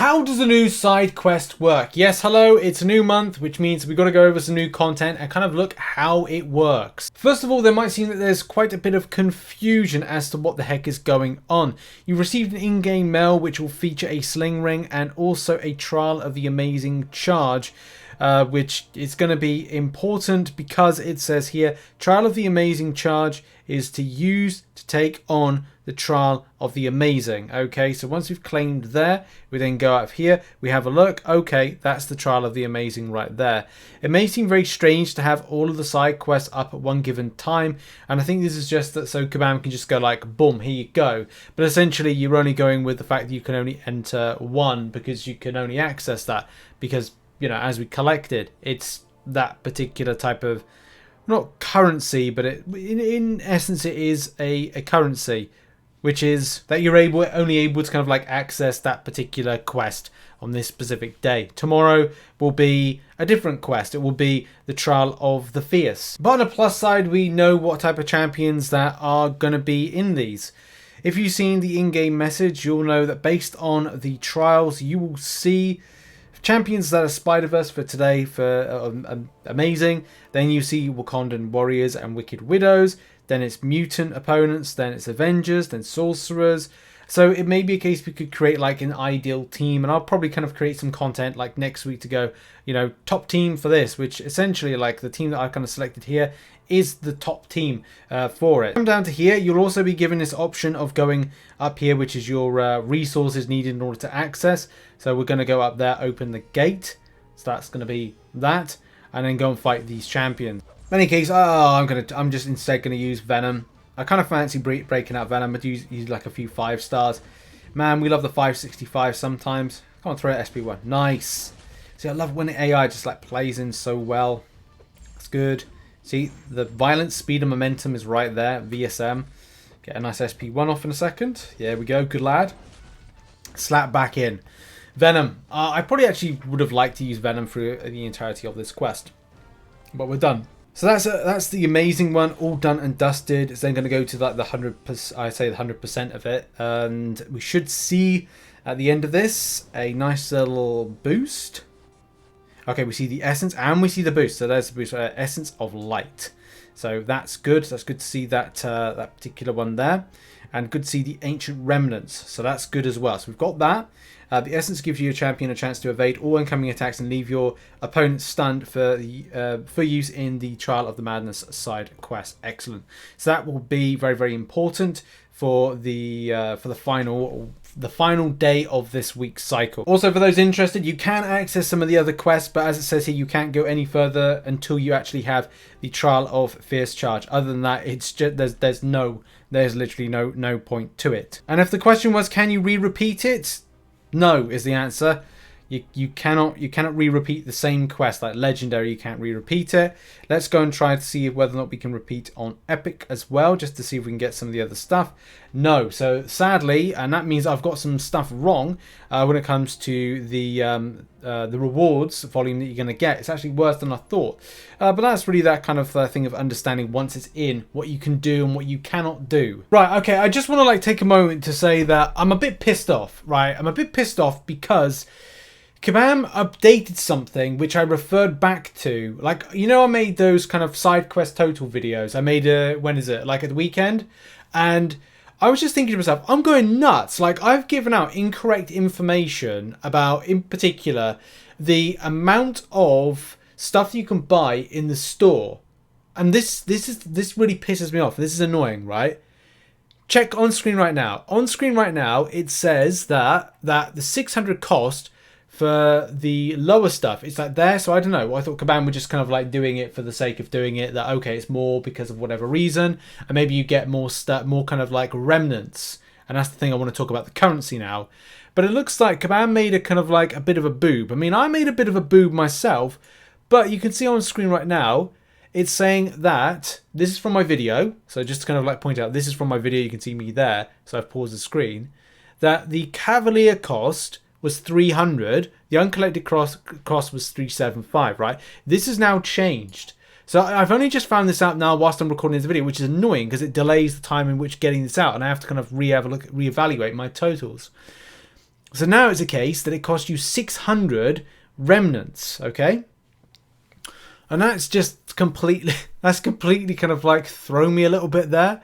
How does a new side quest work? Yes, hello, it's a new month, which means we've got to go over some new content and kind of look how it works. First of all, there might seem that there's quite a bit of confusion as to what the heck is going on. You received an in-game mail which will feature a sling ring and also a trial of the amazing charge. Which is going to be important because it says here, trial of the amazing charge is to use to take on the trial of the amazing. Okay, so once we've claimed there, we then go out of here, we have a look. Okay, that's the trial of the amazing right there. It may seem very strange to have all of the side quests up at one given time, and I think this is just that so Kabam can just go like, boom, here you go. But essentially, you're only going with the fact that you can only enter one because you can only access that because, you know, as we collected, it's that particular type of, not currency, but in essence it is a currency, which is that you're only able to kind of like access that particular quest on this specific day. Tomorrow will be a different quest. It will be the trial of the fierce. But on the plus side, we know what type of champions that are going to be in these. If you've seen the in-game message, you'll know that based on the trials, you will see champions that are Spider-Verse for today for amazing. Then you see Wakandan warriors and wicked widows. Then it's mutant opponents. Then it's Avengers. Then sorcerers. So it may be a case we could create like an ideal team, and I'll probably kind of create some content like next week to go, you know, top team for this, which essentially like the team that I've kind of selected here is the top team for it. Come down to here, you'll also be given this option of going up here, which is your resources needed in order to access. So we're going to go up there, open the gate. So that's going to be that, and then go and fight these champions. In any case, I'm just instead going to use Venom. I kind of fancy breaking out Venom, but use like a few 5 stars. Man, we love the 565 sometimes. Come on, throw it SP1. Nice. See, I love when the AI just like plays in so well. That's good. See, the violence, speed, and momentum is right there. VSM. Get a nice SP1 off in a second. There we go. Good lad. Slap back in. Venom. I probably actually would have liked to use Venom through the entirety of this quest, but we're done. So that's the amazing one, all done and dusted. It's then going to go to like the 100%. I say the 100% of it, and we should see at the end of this a nice little boost. Okay, we see the essence and we see the boost. So there's the boost, essence of light. So that's good. That's good to see that that particular one there, and good to see the ancient remnants. So that's good as well. So we've got that. The essence gives you a champion a chance to evade all incoming attacks and leave your opponent stunned for use in the Trial of the Madness side quest. Excellent. So that will be very, very important for the final day of this week's cycle. Also, for those interested, you can access some of the other quests, but as it says here, you can't go any further until you actually have the Trial of Fierce Charge. Other than that, it's just there's literally no point to it. And if the question was, can you re-repeat it? No is the answer. You cannot re-repeat the same quest. Like Legendary, you can't re-repeat it. Let's go and try to see whether or not we can repeat on Epic as well, just to see if we can get some of the other stuff. No, so sadly, and that means I've got some stuff wrong when it comes to the rewards volume that you're going to get. It's actually worse than I thought, but that's really that kind of thing of understanding once it's in what you can do and what you cannot do. Right, okay, I just want to like take a moment to say that I'm a bit pissed off, right? I'm a bit pissed off because Kabam updated something which I referred back to. Like, you know, I made those kind of side quest total videos. I made when is it? Like at the weekend, and I was just thinking to myself, I'm going nuts. Like, I've given out incorrect information about, in particular, the amount of stuff you can buy in the store. And this really pisses me off. This is annoying, right? Check on screen right now. On screen right now, it says that the 600 cost for the lower stuff. It's like there, so I don't know. I thought Kabam were just kind of like doing it for the sake of doing it. That okay, it's more because of whatever reason, and maybe you get more stuff, more kind of like remnants. And that's the thing I want to talk about, the currency now. But it looks like Kabam made a kind of like a bit of a boob. I mean, I made a bit of a boob myself, but you can see on screen right now, it's saying that this is from my video. So just to kind of like point out, this is from my video. You can see me there. So I've paused the screen. That the Cavalier cost was 300. The uncollected cost was 375, right? This has now changed. So I've only just found this out now whilst I'm recording this video, which is annoying because it delays the time in which getting this out, and I have to kind of reevaluate my totals. So now it's a case that it costs you 600 remnants, okay? And that's just completely, that's completely kind of like thrown me a little bit there.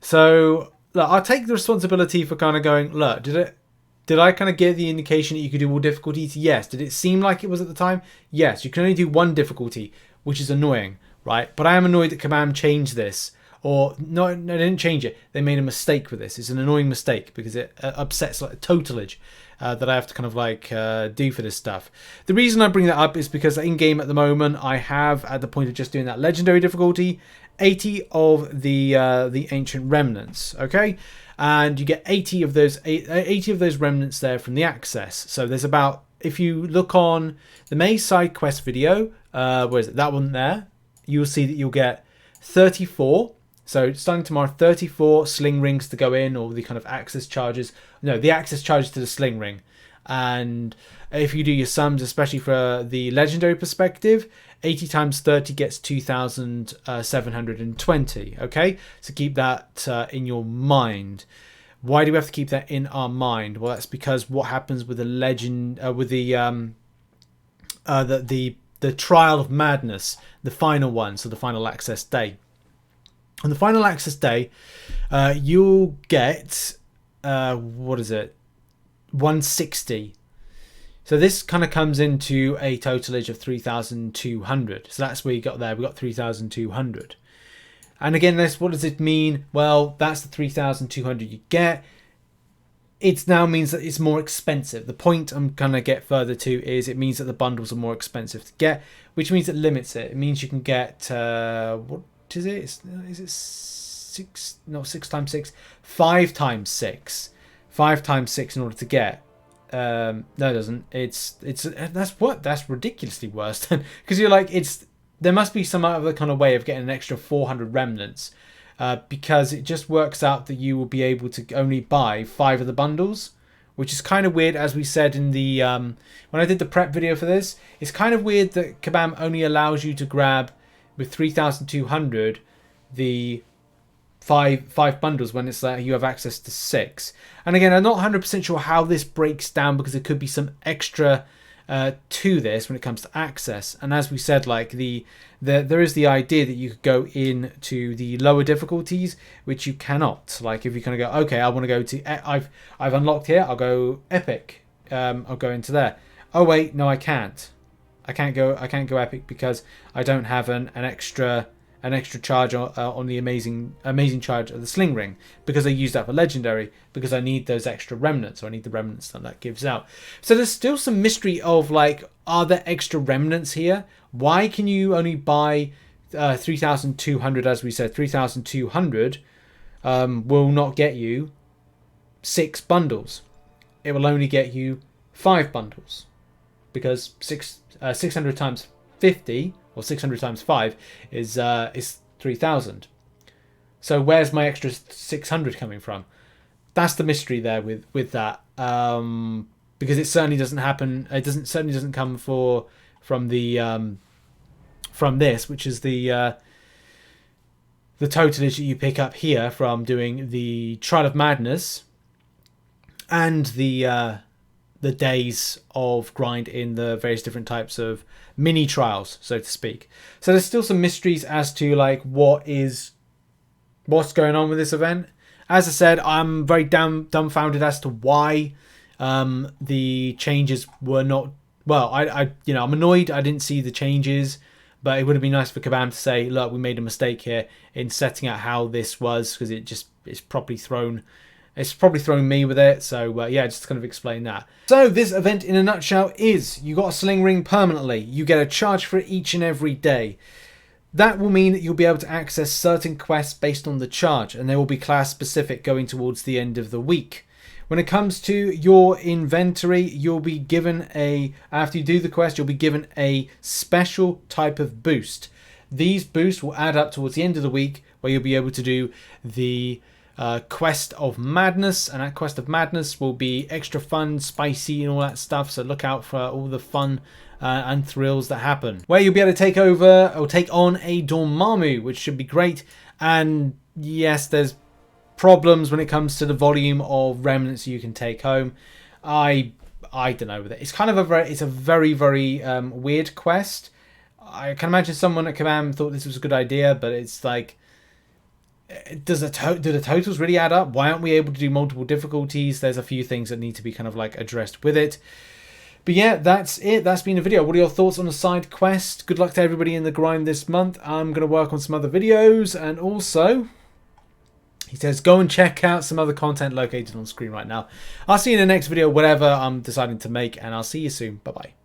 So look, I'll take the responsibility for kind of going, look, did I kind of get the indication that you could do all difficulties? Yes. Did it seem like it was at the time? Yes. You can only do one difficulty, which is annoying, right? But I am annoyed that Kabam changed this. Or, no, they didn't change it. They made a mistake with this. It's an annoying mistake because it upsets like totalage that I have to kind of like do for this stuff. The reason I bring that up is because in game at the moment, I have, at the point of just doing that legendary difficulty, 80 of the ancient remnants, okay? And you get 80 of those remnants there from the access. So there's about, if you look on the maze side quest video, where is it? That one there. You'll see that you'll get 34. So starting tomorrow, 34 sling rings to go in, or the kind of access charges. No, the access charges to the sling ring. And if you do your sums, especially for the legendary perspective, 80 times 30 gets 2,720. Okay, so keep that in your mind. Why do we have to keep that in our mind? Well, that's because what happens with the legend, with the trial of madness, the final one, so the final access day. On the final access day, you'll get, what is it, 160. So this kind of comes into a totalage of 3,200. So that's where you got there. We got 3,200. And again, what does it mean? Well, that's the 3,200 you get. It now means that it's more expensive. The point I'm going to get further to is it means that the bundles are more expensive to get, which means it limits it. It means you can get, what is it? Is it 6? Not 6 times 6. 5 times 6. 5 times 6 in order to get. No, it doesn't. That's ridiculously worse. Because you're like, there must be some other kind of way of getting an extra 400 remnants. Because it just works out that you will be able to only buy 5 of the bundles, which is kind of weird. As we said in the when I did the prep video for this, it's kind of weird that Kabam only allows you to grab with 3,200 the five bundles when it's like you have access to 6. And again, I'm not 100% sure how this breaks down, because there could be some extra to this when it comes to access. And as we said, like there is the idea that you could go into the lower difficulties, which you cannot. Like if you kind of go, okay, I want to go to, I've unlocked here, I'll go epic, I'll go into there. Oh wait, no, I can't. I can't go epic because I don't have an extra charge on the amazing charge of the sling ring, because I use that for legendary, because I need those extra remnants, or I need the remnants that gives out. So there's still some mystery of like, are there extra remnants here? Why can you only buy 3,200? As we said, 3,200 will not get you 6 bundles. It will only get you 5 bundles, because 600 times 50, or 600 times 5 is 3,000. So where's my extra 600 coming from? That's the mystery there with that, because it certainly doesn't happen. It certainly doesn't come from this, which is the totalage that you pick up here from doing the Trial of Madness and the days of grind in the various different types of mini trials, so to speak. So there's still some mysteries as to like what's going on with this event. As I said, I'm very dumbfounded as to why the changes were not, well, I'm annoyed I didn't see the changes, but it would have been nice for Kabam to say, look, we made a mistake here in setting out how this was, because it's probably thrown me with it. So yeah, just kind of explain that. So this event in a nutshell is, you got a sling ring permanently. You get a charge for it each and every day. That will mean that you'll be able to access certain quests based on the charge, and they will be class specific going towards the end of the week. When it comes to your inventory, you'll be given after you do the quest, you'll be given a special type of boost. These boosts will add up towards the end of the week, where you'll be able to do the Quest of Madness, and that Quest of Madness will be extra fun, spicy and all that stuff, so look out for all the fun and thrills that happen, where you'll be able to take over or take on a Dormammu, which should be great. And yes, there's problems when it comes to the volume of remnants you can take home. I don't know with it. It's kind of a very weird quest. I can imagine someone at Kabam thought this was a good idea, but it's like, do the totals really add up? Why aren't we able to do multiple difficulties? There's a few things that need to be kind of like addressed with it. But yeah, that's it. That's been the video. What are your thoughts on the side quest? Good luck to everybody in the grind this month. I'm going to work on some other videos, and also he says go and check out some other content located on screen right now. I'll see you in the next video, whatever I'm deciding to make, and I'll see you soon. Bye bye.